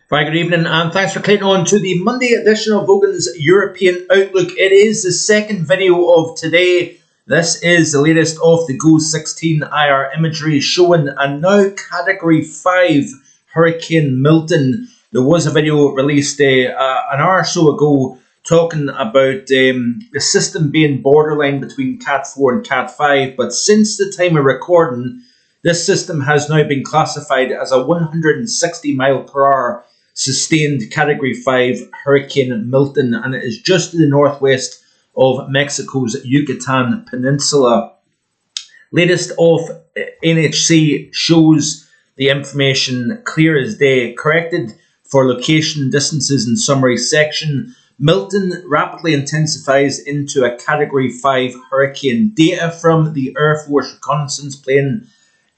Very good evening and thanks for clicking on to the Monday edition of Vogan's European Outlook. It is the second video of today. This is the latest of the GO 16 IR imagery showing a now Category 5 Hurricane Milton. There was a video released an hour or so ago talking about the system being borderline between Cat 4 and Cat 5, but since the time of recording, this system has now been classified as a 160 mile per hour sustained Category 5 Hurricane Milton, and it is just to the northwest of Mexico's Yucatan Peninsula. Latest of NHC shows the information clear as day. Corrected for location, distances and summary section, Milton rapidly intensifies into a Category 5 hurricane. Data from the Air Force reconnaissance plane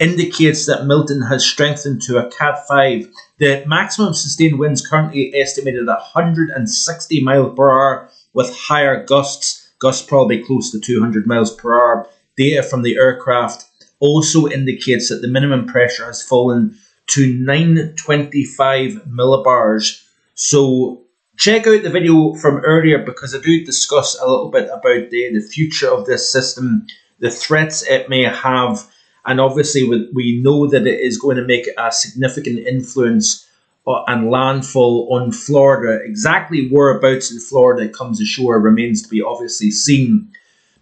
indicates that Milton has strengthened to a Cat 5. The maximum sustained winds currently estimated at 160 miles per hour with higher gusts probably close to 200 miles per hour. Data from the aircraft also indicates that the minimum pressure has fallen to 925 millibars. So check out the video from earlier because I do discuss a little bit about the future of this system, the threats it may have, and obviously we know that it is going to make a significant influence and landfall on Florida. Exactly whereabouts in Florida it comes ashore remains to be obviously seen.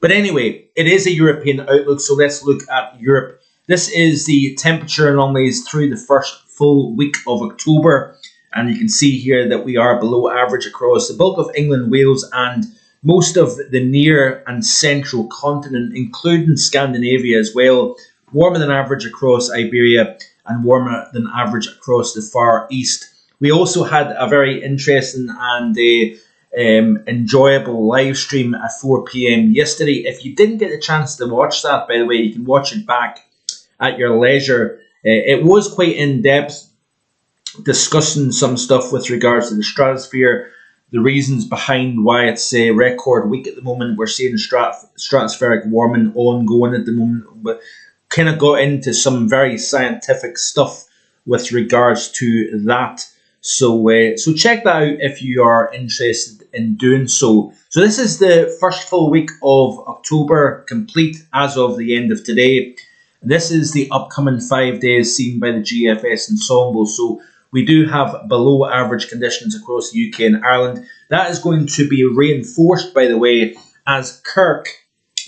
But anyway, it is a European outlook, so let's look at Europe. This is the temperature anomalies through the first full week of October. And you can see here that we are below average across the bulk of England, Wales, and most of the near and central continent, including Scandinavia as well. Warmer than average across Iberia and warmer than average across the Far East. We also had a very interesting and enjoyable live stream at 4 p.m. yesterday. If you didn't get a chance to watch that, by the way, you can watch it back at your leisure. It was quite in-depth, discussing some stuff with regards to the stratosphere, the reasons behind why it's a record week at the moment. We're seeing stratospheric warming ongoing at the moment, but kind of got into some very scientific stuff with regards to that. So check that out if you are interested in doing so. So this is the first full week of October complete as of the end of today. This is the upcoming 5 days seen by the GFS ensemble. So we do have below average conditions across the UK and Ireland. That is going to be reinforced, by the way, as Kirk,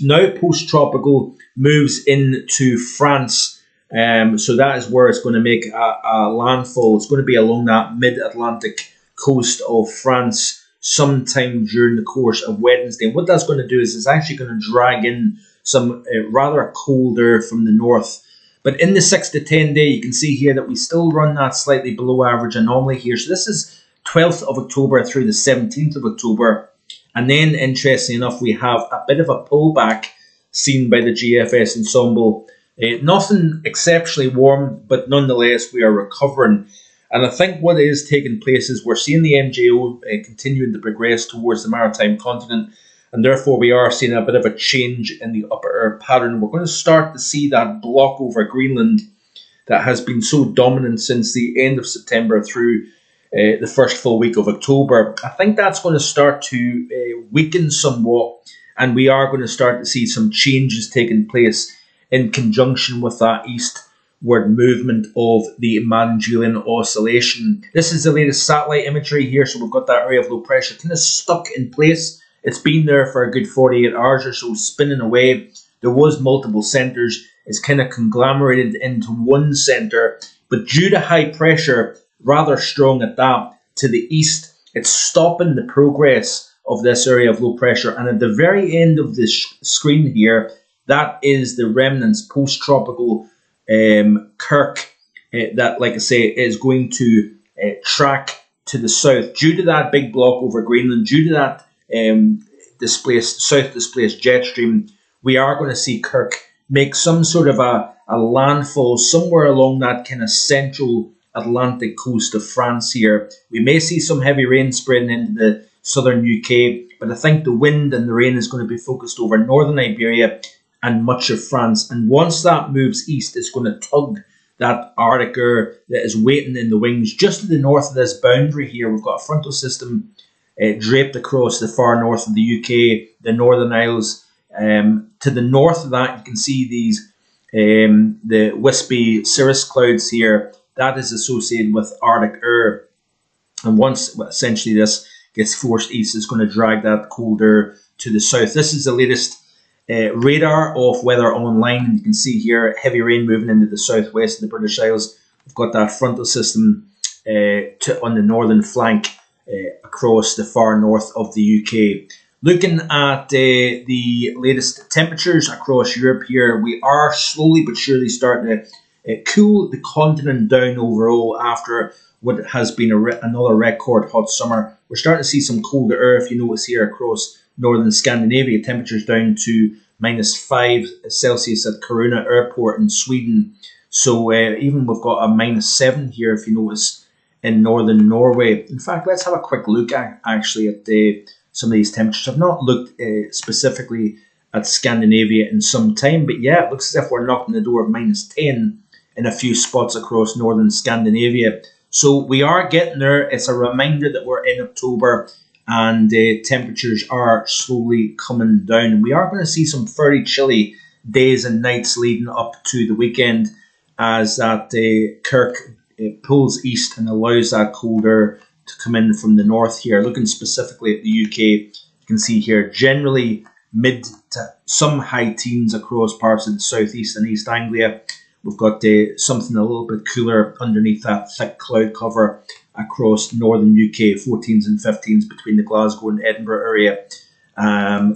now post-tropical, moves into France. So that is where it's going to make a landfall. It's going to be along that mid-Atlantic coast of France sometime during the course of Wednesday. And what that's going to do is it's actually going to drag in some rather cold air from the north. But in the 6 to 10 day, you can see here that we still run that slightly below average anomaly here. So this is 12th of October through the 17th of October. And then, interestingly enough, we have a bit of a pullback seen by the GFS ensemble. Nothing exceptionally warm, but nonetheless, we are recovering. And I think what is taking place is we're seeing the MJO continuing to progress towards the maritime continent. And therefore, we are seeing a bit of a change in the upper air pattern. We're going to start to see that block over Greenland that has been so dominant since the end of September through the first full week of October. I think that's going to start to weaken somewhat, and we are going to start to see some changes taking place in conjunction with that eastward movement of the Mann-Julian oscillation. This is the latest satellite imagery here, so we've got that area of low pressure kind of stuck in place. It's been there for a good 48 hours or so, spinning away. There was multiple centres. It's kind of conglomerated into one centre, but due to high pressure, rather strong at that, to the east, it's stopping the progress of this area of low pressure. And at the very end of this screen here, that is the Remnants post-tropical Kirk that, like I say, is going to track to the south. Landfall. Due to that big block over Greenland, due to that south displaced jet stream, we are going to see Kirk make some sort of a landfall somewhere along that kind of central Atlantic coast of France here. We may see some heavy rain spreading into the southern UK, but I think the wind and the rain is going to be focused over northern Iberia and much of France. And once that moves east, it's going to tug that Arctic air that is waiting in the wings. Just to the north of this boundary here, we've got a frontal system draped across the far north of the UK, the Northern Isles. To the north of that, you can see these the wispy cirrus clouds here. That is associated with Arctic air. And once essentially this gets forced east, it's going to drag that cold air to the south. This is the latest radar of weather online, and you can see here heavy rain moving into the southwest of the British Isles. We've got that frontal system on the northern flank across the far north of the UK. Looking at the latest temperatures across Europe here, we are slowly but surely starting to cool the continent down overall after what has been another record hot summer. We're starting to see some colder air, if you notice here, across northern Scandinavia. Temperatures down to -5 at Kiruna Airport in Sweden. So even we've got a -7 here, if you notice, in northern Norway. In fact, let's have a quick look actually at some of these temperatures. I've not looked specifically at Scandinavia in some time, but yeah, it looks as if we're knocking the door of -10 in a few spots across northern Scandinavia. So we are getting there. It's a reminder that we're in October and temperatures are slowly coming down. We are going to see some fairly chilly days and nights leading up to the weekend as that Kirk pulls east and allows that cold air to come in from the north here. Looking specifically at the UK, you can see here generally mid to some high teens across parts of the southeast and East Anglia. We've got something a little bit cooler underneath that thick cloud cover across northern UK, 14s and 15s between the Glasgow and Edinburgh area.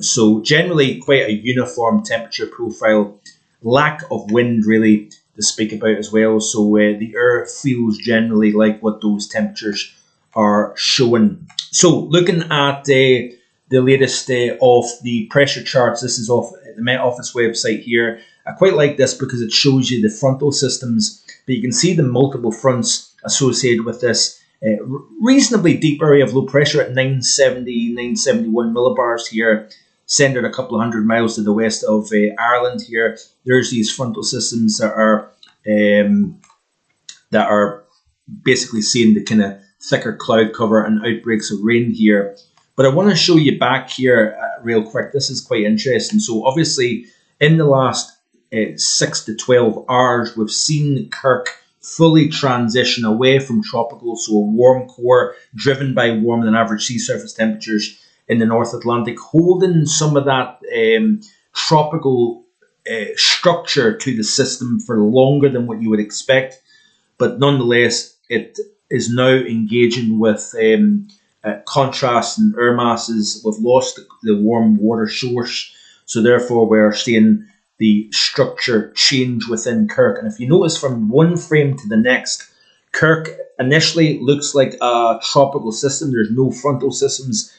So generally quite a uniform temperature profile. Lack of wind really to speak about as well. So the air feels generally like what those temperatures are showing. So looking at the latest of the pressure charts, this is off the Met Office website here. I quite like this because it shows you the frontal systems, but you can see the multiple fronts associated with this reasonably deep area of low pressure at 970, 971 millibars here, centered a couple of hundred miles to the west of Ireland here. There's these frontal systems that are basically seeing the kind of thicker cloud cover and outbreaks of rain here. But I want to show you back here real quick. This is quite interesting. So obviously in the last 6 to 12 hours, we've seen Kirk fully transition away from tropical, so a warm core driven by warmer than average sea surface temperatures in the North Atlantic, holding some of that tropical structure to the system for longer than what you would expect. But nonetheless, it is now engaging with contrast and air masses. We've lost the warm water source, so therefore we're seeing the structure change within Kirk. And if you notice from one frame to the next, Kirk initially looks like a tropical system. There's no frontal systems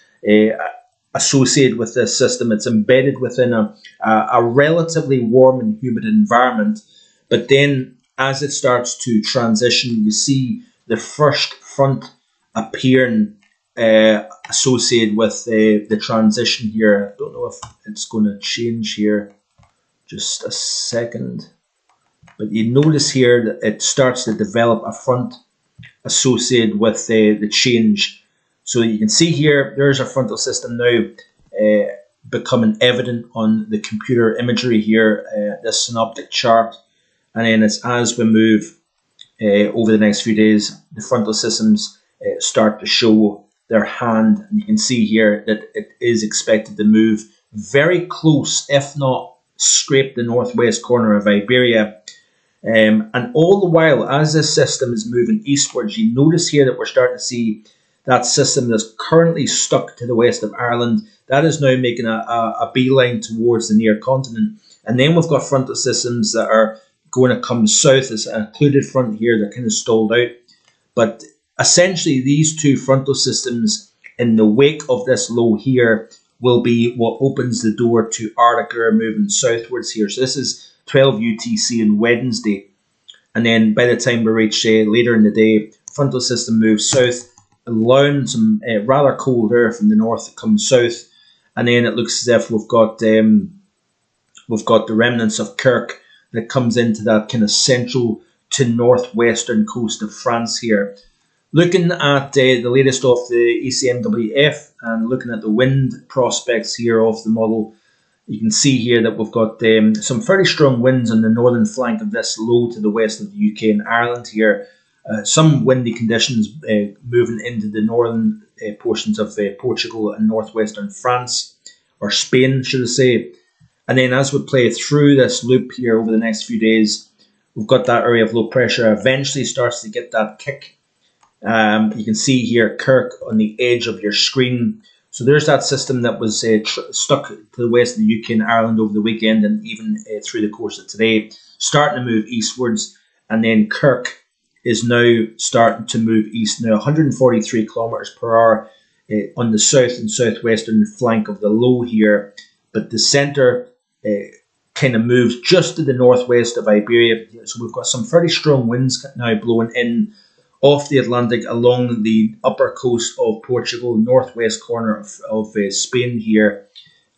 associated with this system. It's embedded within a relatively warm and humid environment. But then as it starts to transition, you see the first front appearing associated with the transition here. I don't know if it's going to change here. Just a second. But you notice here that it starts to develop a front associated with the change. So you can see here, there's a frontal system now becoming evident on the computer imagery here, this synoptic chart. And then it's as we move over the next few days, the frontal systems start to show their hand. And you can see here that it is expected to move very close, if not scrape the northwest corner of Iberia. And all the while, as this system is moving eastwards, you notice here that we're starting to see that system that's currently stuck to the west of Ireland, that is now making a beeline towards the near continent. And then we've got frontal systems that are going to come south. As an occluded front here, they're kind of stalled out. But essentially, these two frontal systems in the wake of this low here will be what opens the door to Arctic air moving southwards here. So this is 12 UTC on Wednesday. And then by the time we reach later in the day, frontal system moves south, allowing some rather cold air from the north to come south. And then it looks as if we've got the remnants of Kirk that comes into that kind of central to northwestern coast of France here. Looking at the latest of the ECMWF and looking at the wind prospects here of the model, you can see here that we've got some fairly strong winds on the northern flank of this low to the west of the UK and Ireland here. Some windy conditions moving into the northern portions of Portugal and northwestern France, or Spain, should I say. And then as we play through this loop here over the next few days, we've got that area of low pressure eventually starts to get that kick. You can see here Kirk on the edge of your screen. So there's that system that was stuck to the west of the UK and Ireland over the weekend and even through the course of today, starting to move eastwards. And then Kirk is now starting to move east now, 143 kilometers per hour on the south and southwestern flank of the low here. But the centre kind of moves just to the northwest of Iberia. So we've got some fairly strong winds now blowing in off the Atlantic along the upper coast of Portugal, northwest corner of Spain here.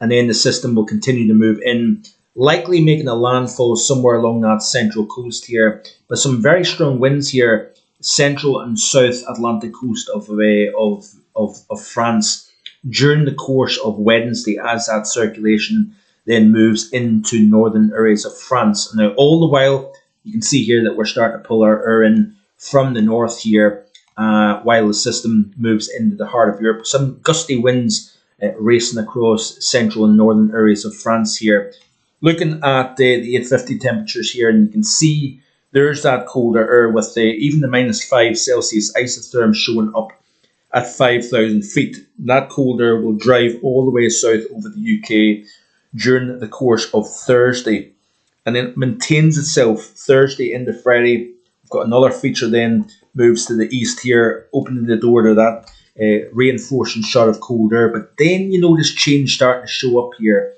And then the system will continue to move in, likely making a landfall somewhere along that central coast here. But some very strong winds here, central and south Atlantic coast of France during the course of Wednesday as that circulation then moves into northern areas of France. Now, all the while, you can see here that we're starting to pull our air in from the north here while the system moves into the heart of Europe. Some gusty winds racing across central and northern areas of France here. Looking at the 850 temperatures here, and you can see there's that colder air with even the -5 Celsius isotherm showing up at 5,000 feet. That cold air will drive all the way south over the UK during the course of Thursday, and then it maintains itself Thursday into Friday. We've got another feature then moves to the east here, opening the door to that reinforcing shot of cold air. But then you notice change starting to show up here.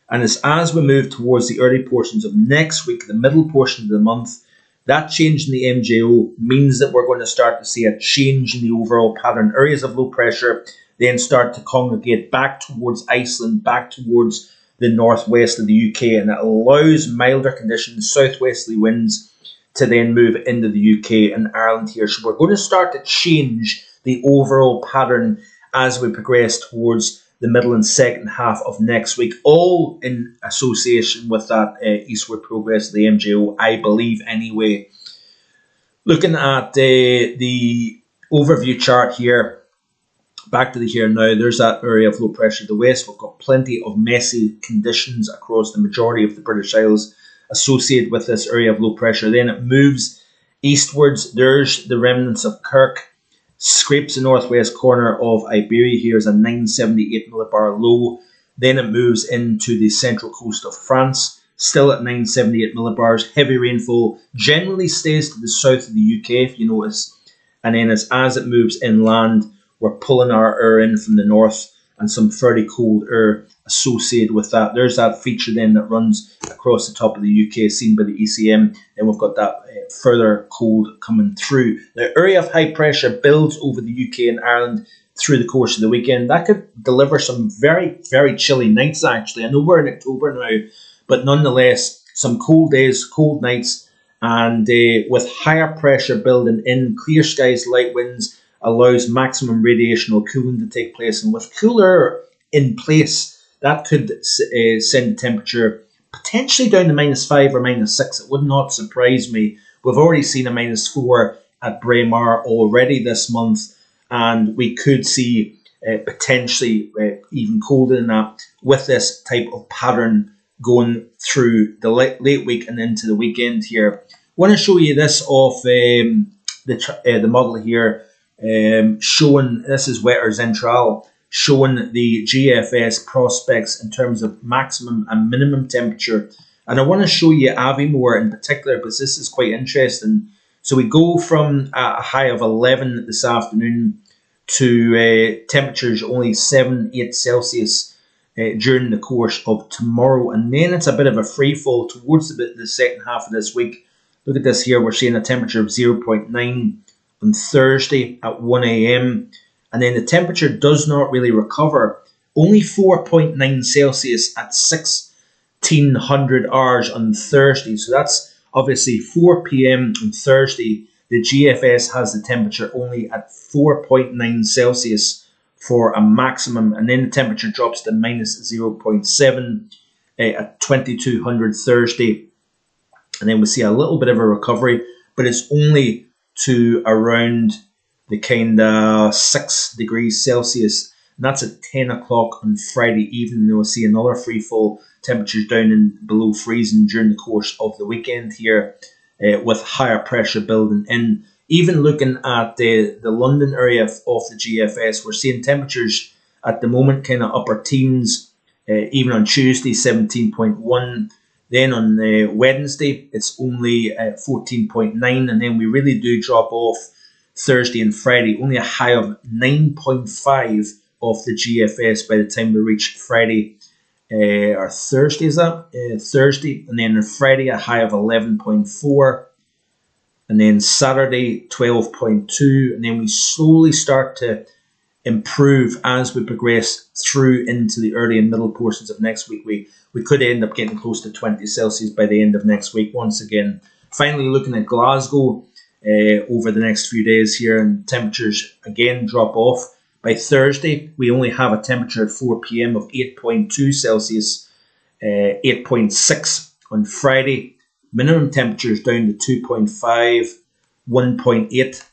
And as we move towards the early portions of next week, the middle portion of the month, that change in the MJO means that we're going to start to see a change in the overall pattern. Areas of low pressure then start to congregate back towards Iceland, back towards the northwest of the UK, and it allows milder conditions, southwesterly winds, to then move into the UK and Ireland here. So we're going to start to change the overall pattern as we progress towards the middle and second half of next week, all in association with that eastward progress of the MJO, I believe anyway. Looking at the overview chart here, back to the here now, there's that area of low pressure to the west. We've got plenty of messy conditions across the majority of the British Isles associated with this area of low pressure. Then it moves eastwards. There's the remnants of Kirk, scrapes the northwest corner of Iberia here as a 978 millibar low. Then it moves into the central coast of France, still at 978 millibars. Heavy rainfall generally stays to the south of the UK, if you notice. And then as it moves inland, we're pulling our air in from the north, and some fairly cold air associated with that. There's that feature then that runs across the top of the UK, seen by the ECM. Then we've got that further cold coming through. The area of high pressure builds over the UK and Ireland through the course of the weekend. That could deliver some very, very chilly nights, actually. I know we're in October now, but nonetheless, some cold days, cold nights, and with higher pressure building in, clear skies, light winds, allows maximum radiational cooling to take place. And with cooler in place, that could send the temperature potentially down to -5 or -6. It would not surprise me. We've already seen a -4 at Braemar already this month, and we could see potentially even colder than that with this type of pattern going through the late week and into the weekend here. I want to show you this of the model here, showing, this is Wetter Zentral, showing the GFS prospects in terms of maximum and minimum temperature. And I want to show you Aviemore in particular, because this is quite interesting. So we go from a high of 11 this afternoon to temperatures only 7-8 Celsius during the course of tomorrow. And then it's a bit of a free fall towards the second half of this week. Look at this here. We're seeing a temperature of 0.9 on Thursday at 1 a.m. And then the temperature does not really recover. Only 4.9 Celsius at 1600 hours on Thursday. So that's Obviously, 4 p.m. on Thursday, the GFS has the temperature only at 4.9 Celsius for a maximum, and then the temperature drops to minus 0.7 at 2200 Thursday. And then we see a little bit of a recovery, but it's only to around the kind of 6 degrees Celsius. And that's at 10 o'clock on Friday evening. We'll see another free fall, temperatures down and below freezing during the course of the weekend here, with higher pressure building in. Even looking at the London area of the GFS, we're seeing temperatures at the moment kind of upper teens, even on Tuesday, 17.1. Then on Wednesday, it's only 14.9. And then we really do drop off Thursday and Friday, only a high of 9.5 off the GFS by the time we reach Friday or Thursday, is that? Thursday. And then on Friday, a high of 11.4. And then Saturday, 12.2. And then we slowly start to improve as we progress through into the early and middle portions of next week. We could end up getting close to 20 Celsius by the end of next week once again. Finally, looking at Glasgow over the next few days here, and temperatures again drop off. By Thursday, we only have a temperature at 4 p.m. of 8.2 Celsius, 8.6 on Friday. Minimum temperatures down to 2.5, 1.8,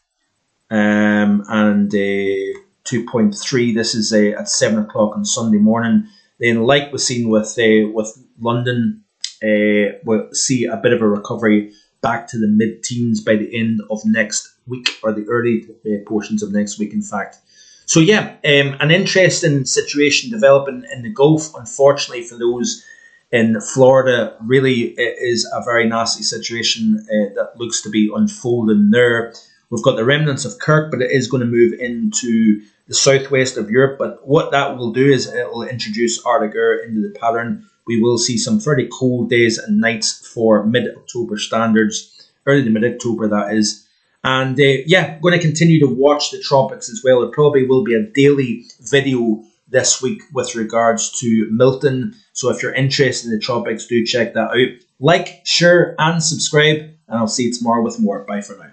and 2.3. This is at 7 o'clock on Sunday morning. Then, like we've seen with London, we'll see a bit of a recovery back to the mid-teens by the end of next week, or the early portions of next week, in fact. So yeah, an interesting situation developing in the Gulf. Unfortunately for those in Florida, really it is a very nasty situation that looks to be unfolding there. We've got the remnants of Kirk, but it is going to move into the southwest of Europe. But what that will do is it will introduce Arctic air into the pattern. We will see some fairly cold days and nights for mid-October standards, early to mid-October that is. And going to continue to watch the tropics as well. There probably will be a daily video this week with regards to Milton. So if you're interested in the tropics, do check that out. Like, share, and subscribe. And I'll see you tomorrow with more. Bye for now.